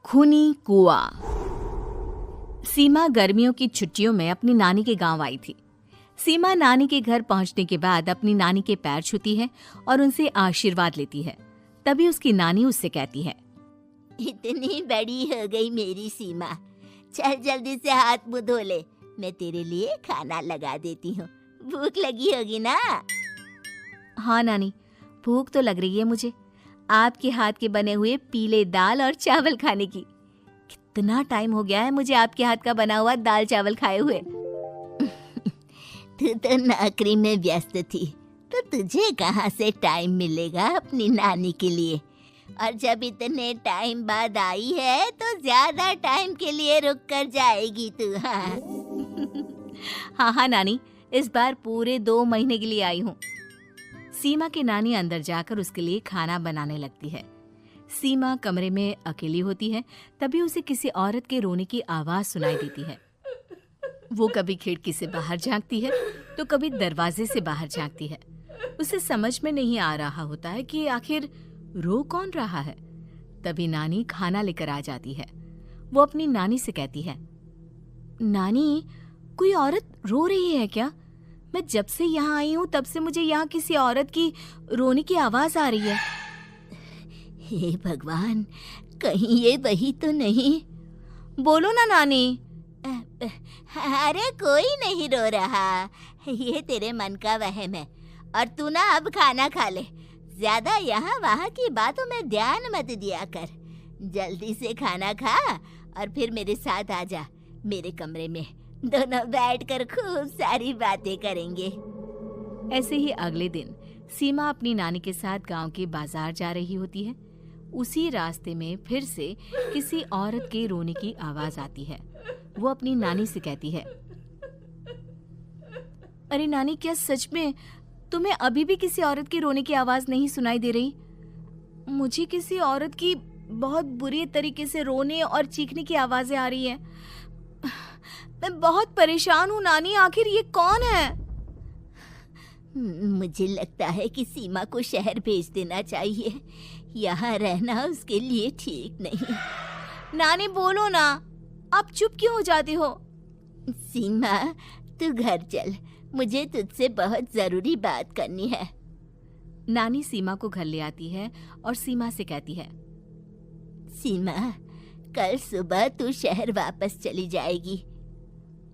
खूनी कुआं। सीमा गर्मियों की छुट्टियों में अपनी नानी के गांव आई थी। सीमा नानी के घर पहुंचने के बाद अपनी नानी के पैर छूती है और उनसे आशीर्वाद लेती है। तभी उसकी नानी उससे कहती है, इतनी बड़ी हो गई मेरी सीमा, चल जल्दी से हाथ मुंह धो ले, मैं तेरे लिए खाना लगा देती हूँ। भूख लगी होगी ना? हाँ नानी, भूख तो लग रही है मुझे, आपके हाथ के बने हुए पीले दाल और चावल खाने की। कितना टाइम हो गया है मुझे आपके हाथ का बना हुआ दाल चावल खाए हुए। तू तो नौकरी में व्यस्त थी, तो तुझे कहाँ से टाइम मिलेगा अपनी नानी के लिए? और जब इतने टाइम बाद आई है तो ज्यादा टाइम के लिए रुक कर जाएगी तू। हाँ हाँ नानी, इस बार पूरे 2 महीने के लिए आई हूँ। सीमा की नानी अंदर जाकर उसके लिए खाना बनाने लगती है। सीमा कमरे में अकेली होती है, तभी उसे किसी औरत के रोने की आवाज सुनाई देती है। वो कभी खिड़की से बाहर झांकती है तो कभी दरवाजे से बाहर झांकती है। उसे समझ में नहीं आ रहा होता है कि आखिर रो कौन रहा है। तभी नानी खाना लेकर आ जाती है। वो अपनी नानी से कहती है, नानी, कोई औरत रो रही है क्या? मैं जब से यहाँ आई हूँ तब से मुझे यहाँ किसी औरत की रोने की आवाज आ रही है। हे भगवान, कहीं ये वही तो नहीं? बोलो ना नानी। अरे कोई नहीं रो रहा, ये तेरे मन का वहम है। और तू ना अब खाना खा ले, ज्यादा यहाँ वहाँ की बातों में ध्यान मत दिया कर। जल्दी से खाना खा और फिर मेरे साथ आ जा मेरे कमरे में, दोनों बैठकर खूब सारी बातें करेंगे। ऐसे ही अगले दिन सीमा अपनी नानी के साथ गांव के बाजार जा रही होती है। उसी रास्ते में फिर से किसी औरत के रोने की आवाज आती है। वो अपनी नानी से कहती है, अरे नानी, क्या सच में तुम्हें अभी भी किसी औरत की रोने की आवाज नहीं सुनाई दे रही? मुझे किसी औरत की बहुत बुरी तरीके से रोने और चीखने की आवाजें आ रही है। मैं बहुत परेशान हूँ नानी, आखिर ये कौन है? मुझे लगता है कि सीमा को शहर भेज देना चाहिए, यहाँ रहना उसके लिए ठीक नहीं। नानी बोलो ना, आप चुप क्यों हो जाती हो? सीमा, तू घर चल, मुझे तुझसे बहुत जरूरी बात करनी है। नानी सीमा को घर ले आती है और सीमा से कहती है, सीमा, कल सुबह तू शहर वापस चली जाएगी।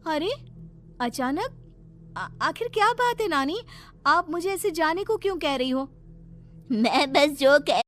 अरे अचानक? आखिर क्या बात है नानी? आप मुझे ऐसे जाने को क्यों कह रही हो? मैं बस जो कह